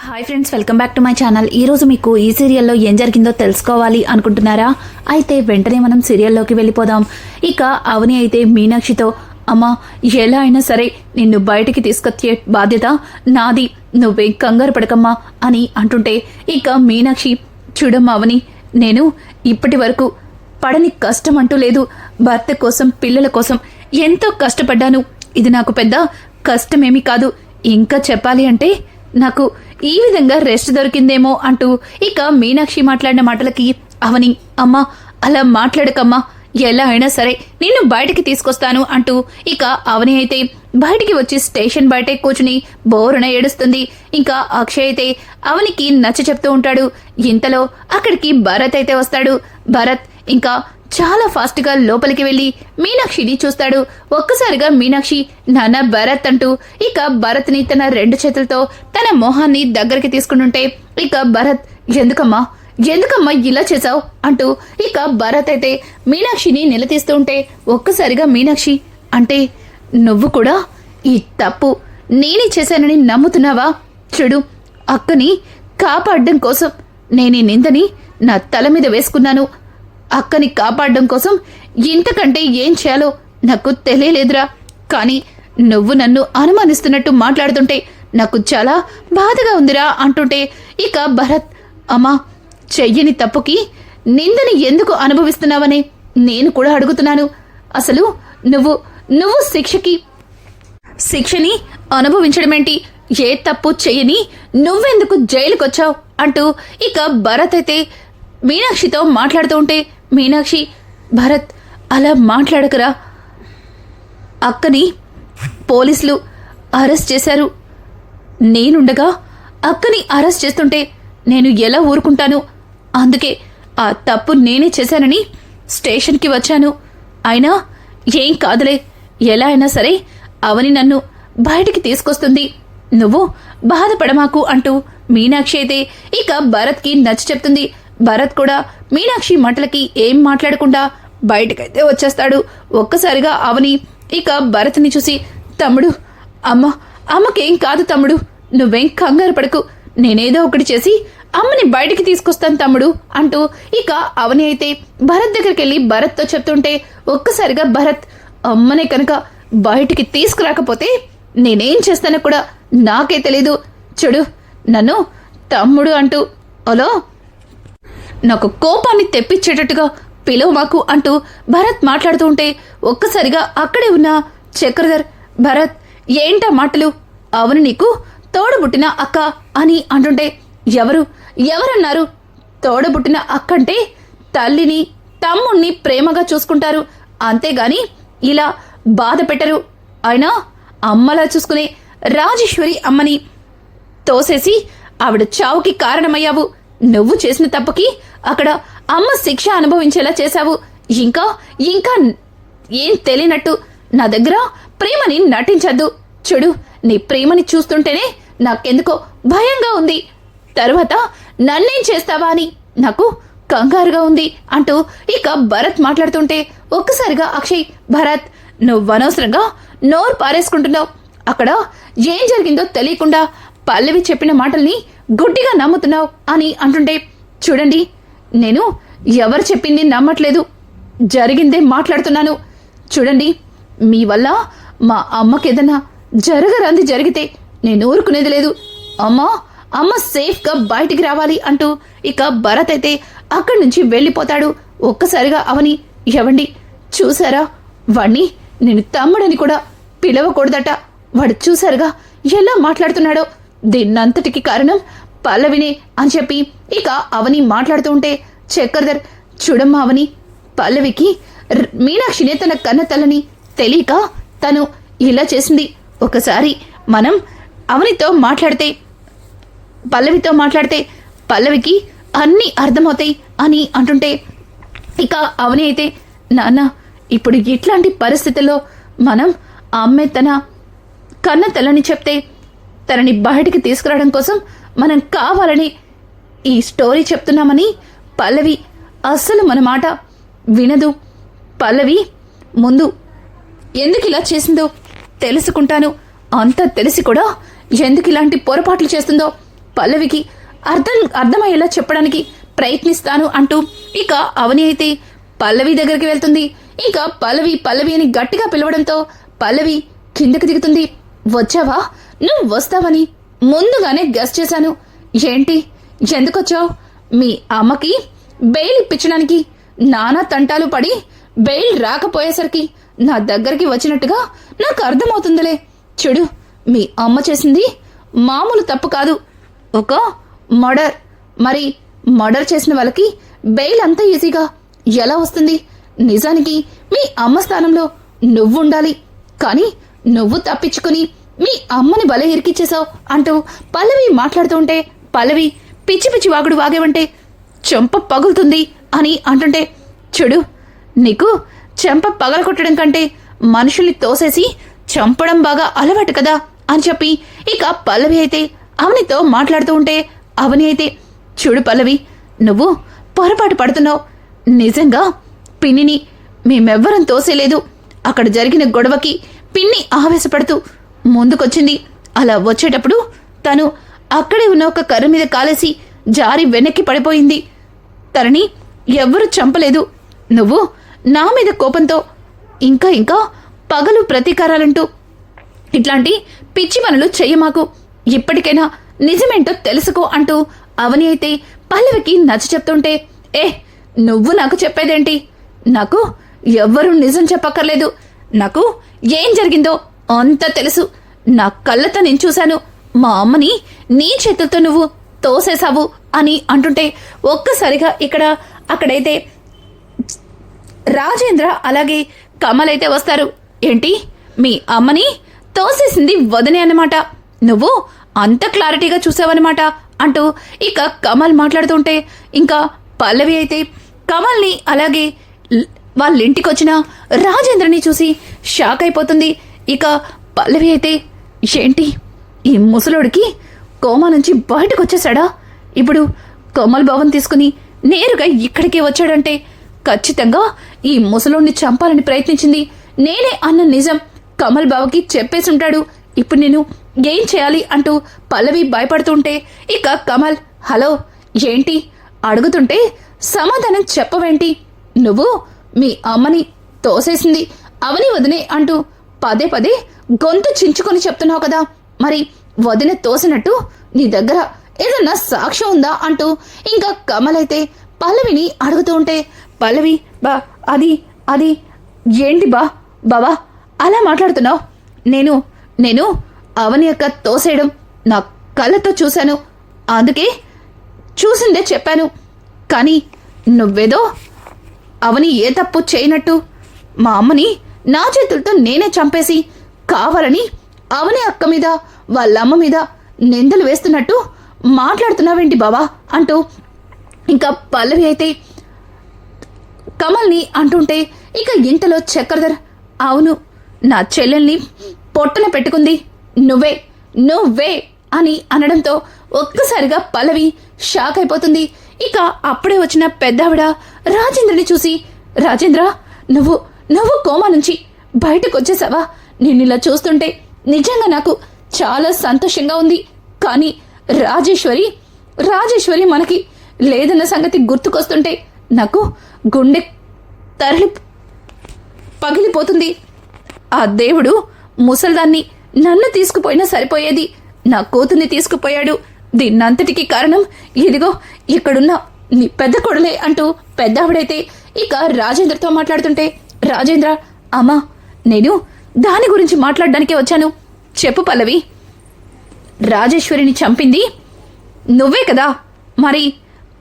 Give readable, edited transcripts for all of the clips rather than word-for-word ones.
Hi friends, welcome back to my channel. ఈరోజు మీకు ఈ సీరియల్లో ఏం జరిగిందో తెలుసుకోవాలి అనుకుంటున్నారా? అయితే వెంటనే మనం సీరియల్లోకి వెళ్ళిపోదాం. ఇక అవని అయితే మీనాక్షితో, అమ్మా ఎలా అయినా సరే నిన్ను బయటికి తీసుకొచ్చే బాధ్యత నాది, నువ్వే కంగారు పడకమ్మా అని అంటుంటే, ఇక మీనాక్షి, చూడమ్మా అవని, నేను ఇప్పటి వరకు పడని కష్టం అంటూ లేదు. భర్త కోసం, పిల్లల కోసం ఎంతో కష్టపడ్డాను. ఇది నాకు పెద్ద కష్టమేమీ కాదు. ఇంకా చెప్పాలి అంటే నాకు ఈ విధంగా రెస్ట్ దొరికిందేమో అంటూ ఇక మీనాక్షి మాట్లాడిన మాటలకి అవని, అమ్మా అలా మాట్లాడకమ్మా, ఎలా అయినా సరే నిన్ను బయటికి తీసుకొస్తాను అంటూ ఇక అవని అయితే బయటికి వచ్చి స్టేషన్ బయటే కూర్చుని బోరున ఏడుస్తుంది. ఇంకా అక్షయ్ అయితే అవనికి నచ్చ చెప్తూ ఉంటాడు. ఇంతలో అక్కడికి భరత్ అయితే వస్తాడు. భరత్ ఇంకా చాలా ఫాస్ట్ గా లోపలికి వెళ్లి మీనాక్షిని చూస్తాడు. ఒక్కసారిగా మీనాక్షి, నాన్న భరత్ అంటూ ఇక భరత్ ని తన రెండు చేతులతో తన మొహాన్ని దగ్గరికి తీసుకుంటుంటే, ఇక భరత్, ఎందుకమ్మా ఇలా చేసావు అంటూ ఇక భరత్ అయితే మీనాక్షిని నిలదీస్తూ ఉంటే, ఒక్కసారిగా మీనాక్షి, అంటే నువ్వు కూడా ఈ తప్పు నేనే చేశానని నమ్ముతున్నావా? చూడు, అక్కని కాపాడడం కోసం నేను నిందని నా తల మీద వేసుకున్నాను. అక్కని కాపాడడం కోసం ఇంతకంటే ఏం చేయాలో నాకు తెలియలేదురా. కానీ నువ్వు నన్ను అనుమానిస్తున్నట్టు మాట్లాడుతుంటే నాకు చాలా బాధగా ఉందిరా అంటుంటే, ఇక భరత్, అమ్మా చెయ్యని తప్పుకి నిందని ఎందుకు అనుభవిస్తున్నావని నేను కూడా అడుగుతున్నాను. అసలు నువ్వు శిక్షని అనుభవించడమేంటి? ఏ తప్పు చెయ్యని నువ్వెందుకు జైలుకొచ్చావు అంటూ ఇక భరత్ అయితే మీనాక్షితో మాట్లాడుతూ ఉంటే, మీనాక్షి, భరత్ అలా మాట్లాడకరా, అక్కని పోలీసులు అరెస్ట్ చేశారు. నేనుండగా అక్కని అరెస్ట్ చేస్తుంటే నేను ఎలా ఊరుకుంటాను? అందుకే ఆ తప్పు నేనే చేశానని స్టేషన్కి వచ్చాను. అయినా ఏం కాదులే, ఎలా అయినా సరే అవని నన్ను బయటికి తీసుకొస్తుంది, నువ్వు బాధపడమాకు అంటూ మీనాక్షి అయితే ఇక భరత్కి నచ్చ చెప్తుంది. భరత్ కూడా మీనాక్షి మాటలకి ఏం మాట్లాడకుండా బయటకైతే వచ్చేస్తాడు. ఒక్కసారిగా అవని ఇక భరత్ని చూసి, తమ్ముడు, అమ్మకేం కాదు తమ్ముడు, నువ్వేం కంగారు పడకు, నేనేదో ఒకటి చేసి అమ్మని బయటికి తీసుకొస్తాను తమ్ముడు అంటూ ఇక అవని అయితే భరత్ దగ్గరికి వెళ్ళి భరత్తో చెప్తుంటే, ఒక్కసారిగా భరత్, అమ్మనే కనుక బయటికి తీసుకురాకపోతే నేనేం చేస్తానో కూడా నాకే తెలీదు. చూడు, నన్ను తమ్ముడు అంటూ అలో నాకు కోపాన్ని తెప్పించేటట్టుగా పిలువ మాకు అంటూ భరత్ మాట్లాడుతూ ఉంటే, ఒక్కసారిగా అక్కడే ఉన్న చక్రధర్, భరత్ ఏంటా మాటలు? అవును, నీకు తోడబుట్టిన అక్క అని అంటుంటే, ఎవరన్నారు? తోడబుట్టిన అక్కంటే తల్లిని తమ్ముణ్ణి ప్రేమగా చూసుకుంటారు, అంతేగాని ఇలా బాధ పెట్టరు. అయినా అమ్మలా చూసుకునే రాజేశ్వరి అమ్మని తోసేసి ఆవిడ చావుకి కారణమయ్యావు. నువ్వు చేసిన తప్పుకి అక్కడ అమ్మ శిక్ష అనుభవించేలా చేశావు. ఇంకా ఏం తెలియనట్టు నా దగ్గర ప్రేమని నటించద్దు. చూడు, నీ ప్రేమని చూస్తుంటేనే నాకెందుకో భయంగా ఉంది. తర్వాత నన్నేం చేస్తావా అని నాకు కంగారుగా ఉంది అంటూ ఇక భరత్ మాట్లాడుతుంటే, ఒక్కసారిగా అక్షయ్, భరత్ నువ్వనవసరంగా నోరు పారేసుకుంటున్నావు. అక్కడ ఏం జరిగిందో తెలియకుండా పల్లవి చెప్పిన మాటల్ని గుడ్డిగా నమ్ముతున్నావు అని అంటుంటే, చూడండి, నేను ఎవరు చెప్పింది నమ్మట్లేదు, జరిగిందే మాట్లాడుతున్నాను. చూడండి, మీ వల్ల మా అమ్మకేదన్నా జరగరాంది జరిగితే నేను ఊరుకునేది లేదు. అమ్మ సేఫ్గా బయటికి రావాలి అంటూ ఇక భరత్ అయితే అక్కడి నుంచి వెళ్ళిపోతాడు. ఒక్కసారిగా అవని, ఎవండి చూసారా, వాణ్ణి నేను తమ్ముడని కూడా పిలవకూడదట. వాడు చూసారుగా ఎలా మాట్లాడుతున్నాడో, దీన్నంతటికి కారణం పల్లవినే అని చెప్పి ఇక అవని మాట్లాడుతూ ఉంటే, చక్రధర్, చూడమ్మా అవని, పల్లవికి మీనాక్షినే తన కన్న తల్లని తెలియక తను ఇలా చేసింది. ఒకసారి మనం పల్లవితో మాట్లాడితే పల్లవికి అన్నీ అర్థమవుతాయి అని అంటుంటే, ఇక అవని అయితే, నాన్న ఇప్పుడు ఇట్లాంటి పరిస్థితుల్లో మనం అమ్మే తన కన్న తల్లని చెప్తే తనని బయటికి తీసుకురావడం కోసం మనం కావాలని ఈ స్టోరీ చెప్తున్నామని పల్లవి అస్సలు మన మాట వినదు. పల్లవి ముందు ఎందుకు ఇలా చేసిందో తెలుసుకుంటాను. అంతా తెలిసి కూడా ఎందుకు ఇలాంటి పొరపాట్లు చేస్తుందో పల్లవికి అర్థమయ్యేలా చెప్పడానికి ప్రయత్నిస్తాను అంటూ ఇక అవని అయితే పల్లవి దగ్గరికి వెళ్తుంది. ఇక పల్లవి అని గట్టిగా పిలవడంతో పల్లవి కిందకి దిగుతుంది. వచ్చావా? నువ్వు వస్తావని ముందుగానే గెస్ చేశాను. ఏంటి, ఎందుకొచ్చావు? మీ అమ్మకి బెయిల్ ఇప్పించడానికి నానా తంటాలు పడి బెయిల్ రాకపోయేసరికి నా దగ్గరికి వచ్చినట్టుగా నాకు అర్థమవుతుందిలే. చూడు, మీ అమ్మ చేసింది మామూలు తప్పు కాదు, ఒక మర్డర్. మరి మర్డర్ చేసిన వాళ్ళకి బెయిల్ అంత ఈజీగా ఎలా వస్తుంది? నిజానికి మీ అమ్మ స్థానంలో నువ్వు ఉండాలి, కానీ నువ్వు తప్పించుకుని మీ అమ్మని బలే ఇరికిచ్చేశావు అంటూ పల్లవి మాట్లాడుతూ ఉంటే పల్లవి పిచ్చి పిచ్చి వాగుడు వాగేవంటే చెంప పగులుతుంది అని అంటుంటే, చూడు, నీకు చెంప పగల కొట్టడం కంటే మనుషుల్ని తోసేసి చంపడం బాగా అలవాటు కదా అని చెప్పి ఇక పల్లవి అయితే అవనితో మాట్లాడుతూ ఉంటే అవని అయితే, చూడు పల్లవి, నువ్వు పొరపాటు పడుతున్నావు. నిజంగా పిన్నిని మేమెవ్వరం తోసేలేదు. అక్కడ జరిగిన గొడవకి పిన్ని ఆవేశపడుతూ ముందుకొచ్చింది. అలా వచ్చేటప్పుడు తను అక్కడే ఉన్న ఒక కర్ర మీద కాలేసి జారి వెనక్కి పడిపోయింది. తనని ఎవ్వరూ చంపలేదు. నువ్వు నా మీద కోపంతో ఇంకా పగలు ప్రతీకారాలంటూ ఇట్లాంటి పిచ్చి పనులు చెయ్యమాకు. ఇప్పటికైనా నిజమేంటో తెలుసుకో అంటూ అవని అయితే పల్లవికి నచ్చ చెప్తుంటే, నువ్వు నాకు చెప్పేదేంటి? నాకు ఎవ్వరూ నిజం చెప్పక్కర్లేదు. నాకు ఏం జరిగిందో అంతా తెలుసు. నా కళ్ళతో నేను చూశాను. మా అమ్మని నీ చేతులతో నువ్వు తోసేశావు అని అంటుంటే ఒక్కసారిగా అక్కడైతే రాజేంద్ర అలాగే కమల్ అయితే వస్తారు. ఏంటి, మీ అమ్మని తోసేసింది వదనే అన్నమాట, నువ్వు అంత క్లారిటీగా చూసావన్నమాట అంటూ ఇక కమల్ మాట్లాడుతుంటే ఇంకా పల్లవి అయితే కమల్ని అలాగే వాళ్ళ ఇంటికి వచ్చిన రాజేంద్రని చూసి షాక్ అయిపోతుంది. ఇక పల్లవి అయితే, ఏంటి, ఈ ముసలోడికి కోమా నుంచి బయటకు వచ్చేసాడా? ఇప్పుడు కమల్ భవన్ తీసుకుని నేరుగా ఇక్కడికే వచ్చాడంటే ఖచ్చితంగా ఈ ముసలోడిని చంపాలని ప్రయత్నించింది నేనే అన్న నిజం కమల్ బావకి చెప్పేసి ఉంటాడు. ఇప్పుడు నేను ఏం చేయాలి అంటూ పల్లవి భయపడుతుంటే ఇక కమల్, హలో, ఏంటి అడుగుతుంటే సమాధానం చెప్పవేంటి? నువ్వు మీ అమ్మని తోసేసింది అవని వదినే అంటూ పదే పదే గొంతు చించుకొని చెప్తున్నావు కదా, మరి వదిన తోసినట్టు నీ దగ్గర ఏదన్నా సాక్ష్యం ఉందా అంటూ ఇంకా కమల్ అయితే పల్లవిని అడుగుతూ ఉంటే పల్లవి, అది ఏంటి బావా అలా మాట్లాడుతున్నావు? నేను అవని యొక్క తోసేయడం నా కళ్ళతో చూశాను, అందుకే చూసిందే చెప్పాను. కానీ నువ్వేదో అవని ఏ తప్పు చేయనట్టు మా అమ్మని నా చేతులతో నేనే చంపేసి కావాలని అవని అక్క మీద వాళ్ళమ్మ మీద నిందలు వేస్తున్నట్టు మాట్లాడుతున్నావేంటి బావా అంటూ ఇంకా పల్లవి అయితే కమల్ని అంటుంటే ఇక ఇంతలో చక్రధర్, అవును, నా చెల్లెల్ని పొట్టన పెట్టుకుంది నువ్వే అని అనడంతో ఒక్కసారిగా పల్లవి షాక్ అయిపోతుంది. ఇక అప్పుడే వచ్చిన పెద్దావిడ రాజేంద్రని చూసి, రాజేంద్ర, నువ్వు కోమా నుంచి బయటకు వచ్చేసావా? నేను ఇలా చూస్తుంటే నిజంగా నాకు చాలా సంతోషంగా ఉంది. కానీ రాజేశ్వరి మనకి లేదన్న సంగతి గుర్తుకొస్తుంటే నాకు గుండె పగిలిపోతుంది. ఆ దేవుడు ముసల్దాన్ని నన్ను తీసుకుపోయినా సరిపోయేది, నా కూతుర్ని తీసుకుపోయాడు. దీన్నంతటికీ కారణం ఇదిగో ఇక్కడున్న నీ పెద్ద కొడలే అంటూ పెద్దావిడైతే ఇక రాజేంద్రతో మాట్లాడుతుంటే, రాజేంద్ర, అమ్మా, నేను దాని గురించి మాట్లాడడానికే వచ్చాను. చెప్పు పల్లవి, రాజేశ్వరిని చంపింది నువ్వే కదా, మరి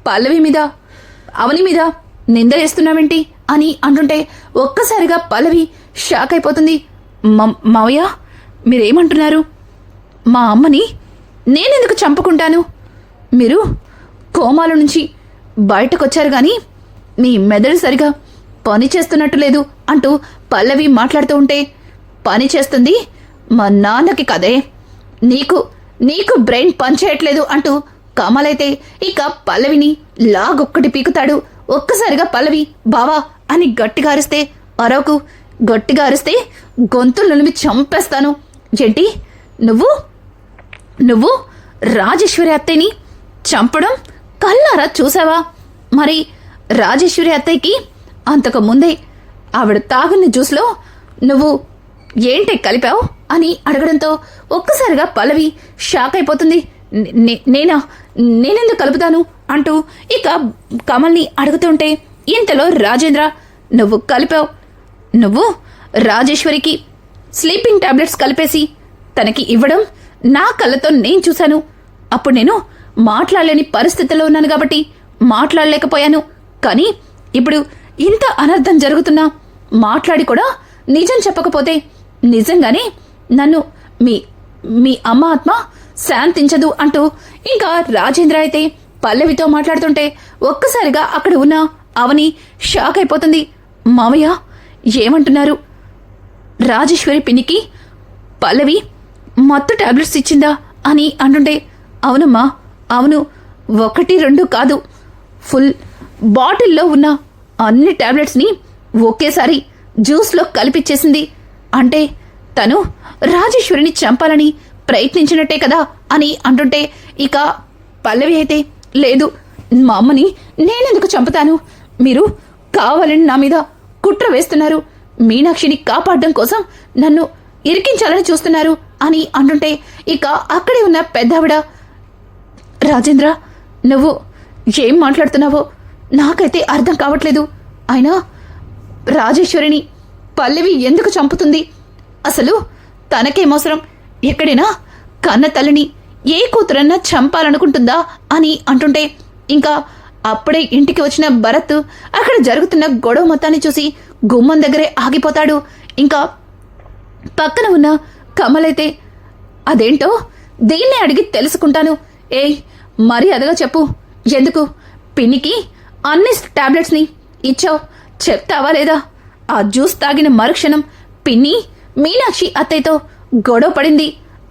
పల్లవి మీద అవని మీద నిందలేస్తున్నావేంటి అని అంటుంటే ఒక్కసారిగా పల్లవి షాక్ అయిపోతుంది. మావయ్య, మీరేమంటున్నారు? మా అమ్మని నేనెందుకు చంపుకుంటాను? మీరు కోమాల నుంచి బయటకొచ్చారు కానీ మీ మెదడు సరిగా పని చేస్తున్నట్టు లేదు అంటూ పల్లవి మాట్లాడుతూ ఉంటే, పని చేస్తుంది మా నాన్నకి కదే, నీకు బ్రెయిన్ పనిచేయట్లేదు అంటూ కమలైతే ఇక పల్లవిని లాగొక్కటి పీకుతాడు. ఒక్కసారిగా పల్లవి, బావా అని గట్టిగా అరిస్తే, అరవకు, గట్టిగా అరిస్తే గొంతులు నులిమి చంపేస్తాను. ఏంటి, నువ్వు రాజేశ్వరి అత్తయ్యని చంపడం కళ్ళారా చూసావా? మరి రాజేశ్వరి అత్తయ్యకి అంతకు ముందే ఆవిడ తాగున్న జ్యూస్లో నువ్వు ఏంటి కలిపావు అని అడగడంతో ఒక్కసారిగా పల్లవి షాక్ అయిపోతుంది. నేనెందుకు కలుపుతాను అంటూ ఇక కమల్ని అడుగుతుంటే ఇంతలో రాజేంద్ర, నువ్వు కలిపావు. నువ్వు రాజేశ్వరికి స్లీపింగ్ టాబ్లెట్స్ కలిపేసి తనకి ఇవ్వడం నా కళ్ళతో నేను చూశాను. అప్పుడు నేను మాట్లాడలేని పరిస్థితిలో ఉన్నాను కాబట్టి మాట్లాడలేకపోయాను. కానీ ఇప్పుడు ఇంత అనర్థం జరుగుతున్నా మాట్లాడి కూడా నిజం చెప్పకపోతే నిజంగానే నన్ను మీ అమ్మ ఆత్మ శాంతించదు అంటూ ఇంకా రాజేంద్ర అయితే పల్లవితో మాట్లాడుతుంటే ఒక్కసారిగా అక్కడ ఉన్న అవని షాక్ అయిపోతుంది. మావయ్య ఏమంటున్నారు? రాజేశ్వరి పిన్నికి పల్లవి మత్తు టాబ్లెట్స్ ఇచ్చిందా అని అంటుంటే, అవునమ్మా, అవును, 1, 2 కాదు, ఫుల్ బాటిల్లో ఉన్న అన్ని టాబ్లెట్స్ని ఒకేసారి జ్యూస్లో కలిపిచ్చేసింది. అంటే తను రాజేశ్వరిని చంపాలని ప్రయత్నించినట్టే కదా అని అంటుంటే ఇక పల్లవి అయితే, లేదు, మా అమ్మని నేనెందుకు చంపుతాను? మీరు కావాలని నా మీద కుట్ర వేస్తున్నారు. మీనాక్షిని కాపాడడం కోసం నన్ను ఇరికించాలని చూస్తున్నారు అని అంటుంటే ఇక అక్కడే ఉన్న పెద్దావిడ, రాజేంద్ర, నువ్వు ఏం మాట్లాడుతున్నావో నాకైతే అర్థం కావట్లేదు. అయినా రాజేశ్వరిని పల్లవి ఎందుకు చంపుతుంది? అసలు తనకేమవసరం? ఎక్కడైనా కన్న తల్లిని ఏ కూతురన్నా చంపాలనుకుంటుందా అని అంటుంటే ఇంకా అప్పుడే ఇంటికి వచ్చిన భరత్ అక్కడ జరుగుతున్న గొడవ మొత్తాన్ని చూసి గుమ్మం దగ్గరే ఆగిపోతాడు. ఇంకా పక్కన ఉన్న కమలైతే, అదేంటో దీన్నే అడిగి తెలుసుకుంటాను. ఏయ్, మర్యాదగా చెప్పు, ఎందుకు పిన్నికి అన్ని టాబ్లెట్స్ని ఇచ్చావు? చెప్తావా లేదా? ఆ జ్యూస్ తాగిన మరుక్షణం పిన్ని మీనాక్షి అత్తయ్యతో గొడవ పడింది.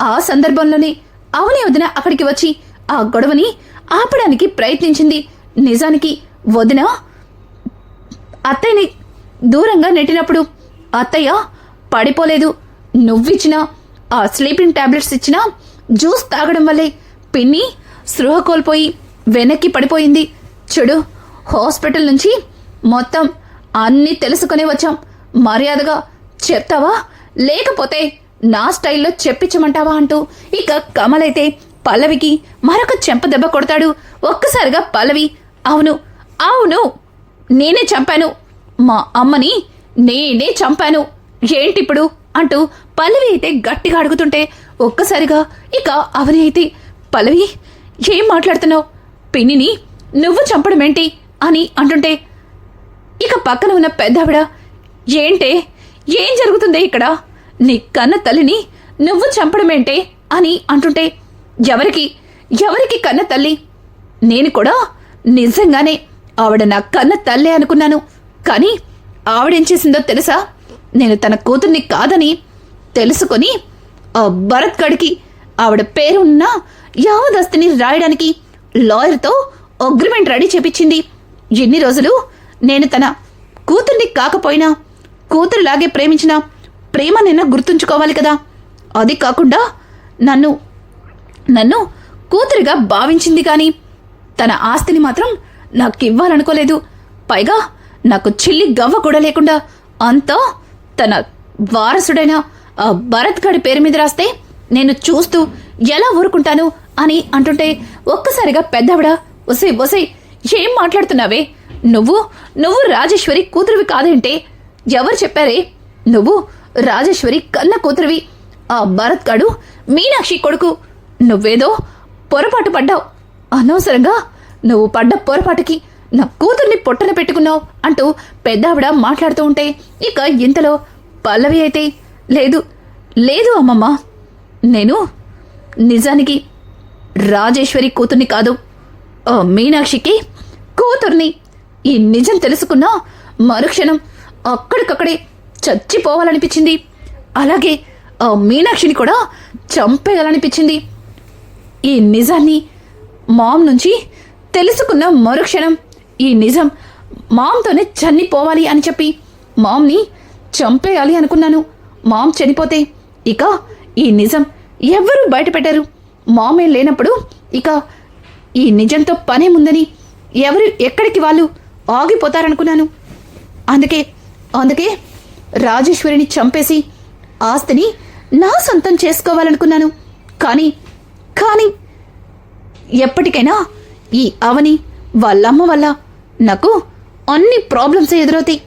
ఆ సందర్భంలోనే అవని వదిన అక్కడికి వచ్చి ఆ గొడవని ఆపడానికి ప్రయత్నించింది. నిజానికి వదిన అత్తయ్యని దూరంగా నెట్టినప్పుడు అత్తయ్య పడిపోలేదు. నువ్విచ్చిన ఆ స్లీపింగ్ టాబ్లెట్స్ ఇచ్చిన జ్యూస్ తాగడం వల్లే పిన్ని స్పృహ కోల్పోయి వెనక్కి పడిపోయింది. చూడు, హాస్పిటల్ నుంచి మొత్తం అన్నీ తెలుసుకునే వచ్చాం. మర్యాదగా చెప్తావా లేకపోతే నా స్టైల్లో చెప్పించమంటావా అంటూ ఇక కమలైతే పల్లవికి మరొక చెంప దెబ్బ కొడతాడు. ఒక్కసారిగా పల్లవి, అవును అవును, నేనే చంపాను, మా అమ్మని నేనే చంపాను, ఏంటిప్పుడు అంటూ పల్లవి అయితే గట్టిగా అడుగుతుంటే ఒక్కసారిగా ఇక అవని అయితే, పల్లవి ఏం మాట్లాడుతున్నావు? పిన్నిని నువ్వు చంపడమేంటి అని అంటుంటే ఇక పక్కన ఉన్న పెద్దావిడ, ఏంటే, ఏం జరుగుతుందే ఇక్కడ? నీ కన్న తల్లిని నువ్వు చంపడమేంటే అని అంటుంటే, ఎవరికి కన్న తల్లి? నేను కూడా నిజంగానే ఆవిడ నా కన్న తల్లే అనుకున్నాను. కానీ ఆవిడేం చేసిందో తెలుసా? నేను తన కూతుర్ని కాదని తెలుసుకొని ఆ భరత్ గడికి ఆవిడ పేరున్న యావదస్తిని రాయడానికి లాయర్తో అగ్రిమెంట్ రెడీ చేపించింది. ఎన్ని రోజులు నేను తన కూతుర్ని కాకపోయినా కూతురులాగే ప్రేమించిన ప్రేమ నిన్న గుర్తుంచుకోవాలి కదా. అది కాకుండా నన్ను కూతురిగా భావించింది, కానీ తన ఆస్తిని మాత్రం నాకివ్వాలనుకోలేదు. పైగా నాకు చిల్లి గవ్వ కూడా లేకుండా అంతా తన వారసుడైన ఆ భరత్ గడి పేరు మీద రాస్తే నేను చూస్తూ ఎలా ఊరుకుంటాను అని అంటుంటే ఒక్కసారిగా పెద్దవిడ, ఒసే ఏం మాట్లాడుతున్నావే? నువ్వు రాజేశ్వరి కూతురివి కాదేంటే? ఎవరు చెప్పారే? నువ్వు రాజేశ్వరి కన్న కూతురివి. ఆ భరత్ గడు మీనాక్షి కొడుకు. నువ్వేదో పొరపాటు పడ్డావు. అనవసరంగా నువ్వు పడ్డ పొరపాటుకి నా కూతుర్ని పొట్టన పెట్టుకున్నావు అంటూ పెద్దావిడ మాట్లాడుతూ ఉంటే ఇక ఇంతలో పల్లవి అయితే, లేదు అమ్మమ్మ, నేను నిజానికి రాజేశ్వరి కూతుర్ని కాదు, మీనాక్షికి కూతుర్ని. ఈ నిజం తెలుసుకున్నా మరుక్షణం అక్కడికక్కడే చచ్చిపోవాలనిపించింది. అలాగే ఆ మీనాక్షిని కూడా చంపేయాలనిపించింది. ఈ నిజాన్ని మామ్ నుంచి తెలుసుకున్న మరుక్షణం ఈ నిజం మామ్తోనే చనిపోవాలి అని చెప్పి మామ్ని చంపేయాలి అనుకున్నాను. మామ్ చనిపోతే ఇక ఈ నిజం ఎవ్వరూ బయట పెట్టారు. మామే లేనప్పుడు ఇక ఈ నిజంతో పనేముందని ఎవరు ఎక్కడికి వాళ్ళు ఆగిపోతారనుకున్నాను. అందుకే రాజేశ్వరిని చంపేసి ఆస్తిని నా సొంతం చేసుకోవాలనుకున్నాను. కానీ ఎప్పటికైనా ఈ అవని వాళ్ళమ్మ వల్ల నాకు అన్ని ప్రాబ్లమ్స్ ఎదురవుతాయి.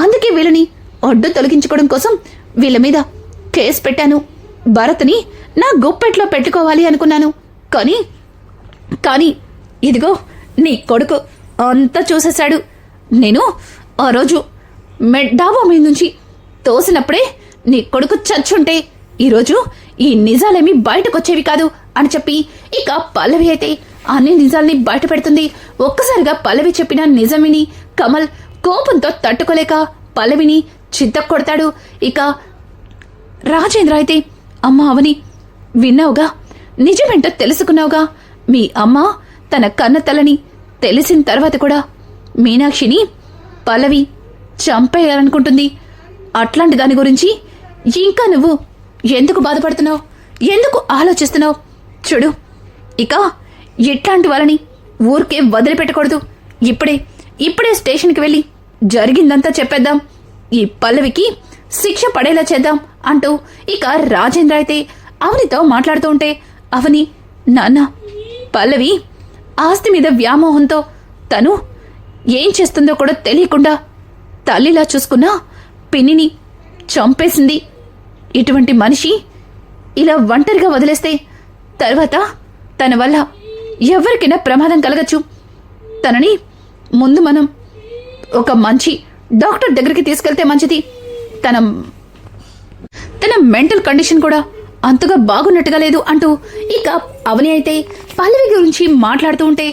అందుకే వీళ్ళని ఒడ్డు తొలగించుకోవడం కోసం వీళ్ళ మీద కేసు పెట్టాను. భరత్ని నా గుప్పెట్లో పెట్టుకోవాలి అనుకున్నాను. కానీ ఇదిగో నీ కొడుకు అంతా చూసేశాడు. నేను ఆ రోజు డాబా మీద నుంచి తోసినప్పుడే నీ కొడుకు చచ్చుంటే ఈరోజు ఈ నిజాలేమీ బయటకొచ్చేవి కాదు అని చెప్పి ఇక పల్లవి అయితే అన్ని నిజాల్ని బయట పెడుతుంది. ఒక్కసారిగా పల్లవి చెప్పిన నిజం విని కమల్ కోపంతో తట్టుకోలేక పల్లవిని చిత్తకొడతాడు. ఇక రాజేంద్ర అయితే అమ్మ అవని విన్నావుగా, నిజమేంటో తెలుసుకున్నావుగా. మీ అమ్మ తన కన్న తల్లని తెలిసిన తర్వాత కూడా మీనాక్షిని పల్లవి చంపేయాలనుకుంటుంది. అట్లాంటి దాని గురించి ఇంకా నువ్వు ఎందుకు బాధపడుతున్నావు, ఎందుకు ఆలోచిస్తున్నావు? చూడు, ఇక ఇట్లాంటి వాళ్ళని ఊరికే వదిలిపెట్టకూడదు. ఇప్పుడే స్టేషన్కి వెళ్ళి జరిగిందంతా చెప్పేద్దాం. ఈ పల్లవికి శిక్ష పడేలా చేద్దాం అంటూ ఇక రాజేంద్ర అయితే అవనితో మాట్లాడుతూ ఉంటే, అవని నాన్న, పల్లవి ఆస్తి మీద వ్యామోహంతో తను ఏం చేస్తుందో కూడా తెలియకుండా తల్లిలా చూసుకున్న పిన్నిని చంపేసింది. ఇటువంటి మనిషి ఇలా ఒంటరిగా వదిలేస్తే తర్వాత తన వల్ల ఎవరికైనా ప్రమాదం కలగచ్చు. తనని ముందు మనం ఒక మంచి డాక్టర్ దగ్గరికి తీసుకెళ్తే మంచిది. తన మెంటల్ కండిషన్ కూడా అంతగా బాగున్నట్టుగా లేదు అంటూ ఇక అవని అయితే పల్లవి గురించి మాట్లాడుతూ ఉంటే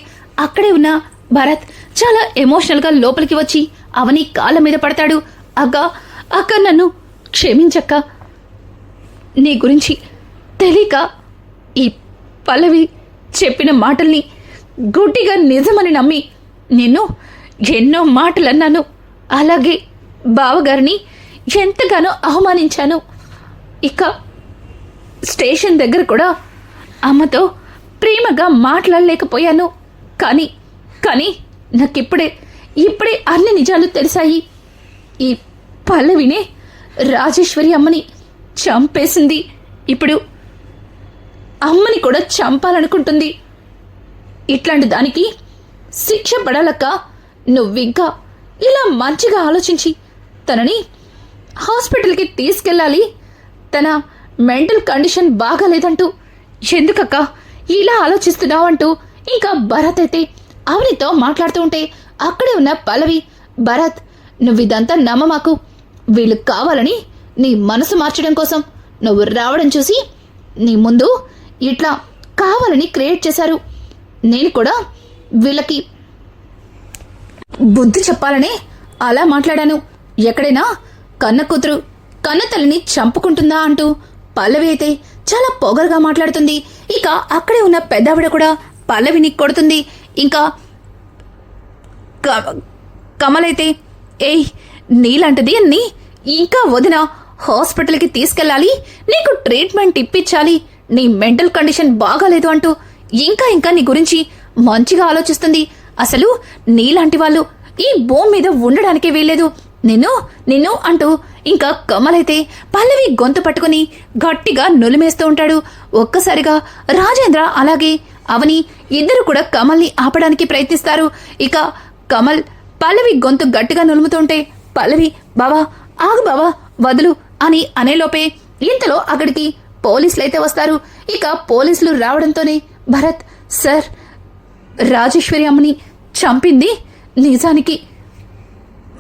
అక్కడే ఉన్న భరత్ చాలా ఎమోషనల్గా లోపలికి వచ్చి అవని కాళ్ళ మీద పడతాడు. అక్క నన్ను క్షమించక్క, నీ గురించి తెలియక ఈ పల్లవి చెప్పిన మాటల్ని గుడ్డిగా నిజమని నమ్మి నిన్ను ఎన్నో మాటలన్నాను. అలాగే బావగారిని ఎంతగానో అవమానించాను. ఇక స్టేషన్ దగ్గర కూడా అమ్మతో ప్రేమగా మాట్లాడలేకపోయాను. కానీ నాకిప్పుడే అన్ని నిజాలు తెలిసాయి. ఈ పల్లవినే రాజేశ్వరి అమ్మని చంపేసింది. ఇప్పుడు అమ్మని కూడా చంపాలనుకుంటుంది. ఇట్లాంటి దానికి శిక్ష పడాలక్క. నువ్వింకా ఇలా మంచిగా ఆలోచించి తనని హాస్పిటల్కి తీసుకెళ్ళాలి. తన మెంటల్ కండిషన్ బాగాలేదంటూ ఎందుకక్క ఇలా ఆలోచిస్తున్నావు అంటూ ఇంకా భరత్ అయితే అవనితో మాట్లాడుతూ ఉంటే అక్కడే ఉన్న పల్లవి, భరత్ నువ్విదంతా నమ్మమాకు. వీళ్ళు కావాలని నీ మనసు మార్చడం కోసం నువ్వు రావడం చూసి నీ ముందు ఇట్లా కావాలని క్రియేట్ చేశారు. నేను కూడా వీళ్ళకి బుద్ధి చెప్పాలనే అలా మాట్లాడాను. ఎక్కడైనా కన్న కూతురు కన్న తల్లిని చంపుకుంటుందా అంటూ పల్లవి అయితే చాలా పొగరుగా మాట్లాడుతుంది. ఇక అక్కడే ఉన్న పెద్దావిడ కూడా పల్లవిని కొడుతుంది. ఇంకా కమలైతే ఏయ్ నీలాంటిది అన్ని ఇంకా వదిన హాస్పిటల్కి తీసుకెళ్ళాలి, నీకు ట్రీట్మెంట్ ఇప్పించాలి, నీ మెంటల్ కండిషన్ బాగాలేదు అంటూ ఇంకా నీ గురించి మంచిగా ఆలోచిస్తుంది. అసలు నీలాంటి వాళ్ళు ఈ భూమి మీద ఉండడానికే వీల్లేదు. నిన్ను అంటూ ఇంకా కమలైతే పల్లవి గొంతు పట్టుకుని గట్టిగా నులిమేస్తూ ఉంటాడు. ఒక్కసారిగా రాజేంద్ర అలాగే అవని ఇద్దరు కూడా కమల్ని ఆపడానికి ప్రయత్నిస్తారు. ఇక కమల్ పల్లవి గొంతు గట్టిగా నులుముతుంటే పల్లవి బావా ఆగు బావా వదులు అని అనేలోపే ఇంతలో అక్కడికి పోలీసులైతే వస్తారు. ఇక పోలీసులు రావడంతోనే భరత్, సార్ రాజేశ్వరి అమ్మని చంపింది నిజానికి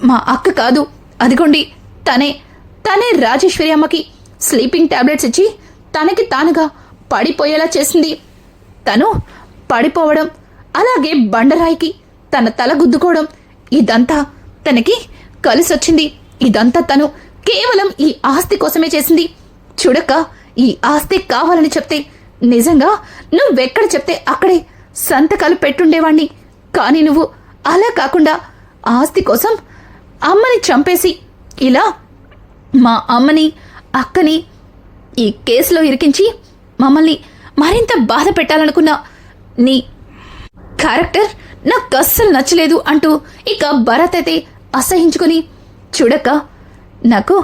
మా అక్క కాదు, అదిగోండి తనే రాజేశ్వరి అమ్మకి స్లీపింగ్ టాబ్లెట్స్ ఇచ్చి తనకి తానుగా పడిపోయేలా చేసింది. తను పడిపోవడం అలాగే బండరాయికి తన తల గుద్దుకోవడం ఇదంతా తనకి కలిసొచ్చింది. ఇదంతా తను కేవలం ఈ ఆస్తి కోసమే చేసింది. చూడక్క, ఈ ఆస్తి కావాలని చెప్తే నిజంగా నువ్వెక్కడ చెప్తే అక్కడే సంతకాలు పెట్టుండేవాణ్ణి. కానీ నువ్వు అలా కాకుండా ఆస్తి కోసం అమ్మని చంపేసి ఇలా మా అమ్మని అక్కని ఈ కేసులో ఇరికించి మరింత బాధ పెట్టాలనుకున్నా నీ క్యారెక్టర్ నాకు అస్సలు నచ్చలేదు అంటూ ఇక భరత్ అయితే అసహించుకుని, చూడక్క, నాకు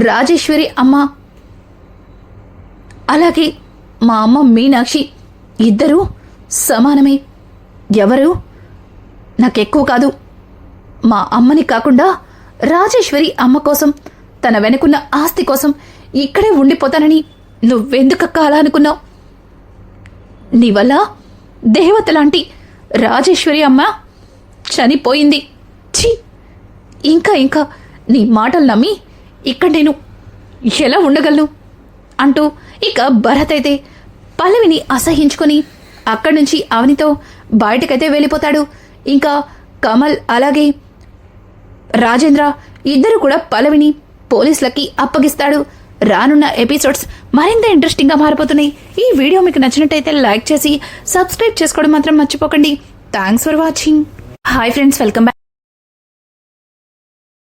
రాజేశ్వరి అమ్మ అలాగే మా అమ్మ మీనాక్షి ఇద్దరూ సమానమే. ఎవరు నాకెక్కువ కాదు. మా అమ్మని కాకుండా రాజేశ్వరి అమ్మ కోసం, తన వెనుకున్న ఆస్తి కోసం ఇక్కడే ఉండిపోతానని నువ్వెందుకక్క అలా అనుకున్నావు? నీ వల్ల దేవత లాంటి రాజేశ్వరి అమ్మ చనిపోయింది. ఛీ, ఇంకా నీ మాటలు నమ్మి ఇక్కడ నేను ఎలా ఉండగలను అంటూ ఇక భరత్ అయితే పల్లవిని అసహించుకొని అక్కడి నుంచి అవనితో బయటకైతే వెళ్ళిపోతాడు. ఇంకా కమల్ అలాగే రాజేంద్ర ఇద్దరు కూడా పల్లవిని పోలీసులకి అప్పగిస్తాడు. రానున్న ఎపిసోడ్స్ మరింత ఇంట్రెస్టింగ్గా మారిపోతున్నాయి. ఈ వీడియో మీకు నచ్చినట్టయితే లైక్ చేసి సబ్స్క్రైబ్ చేసుకోవడం మాత్రం మర్చిపోకండి. Thanks for watching. Hi friends, welcome back.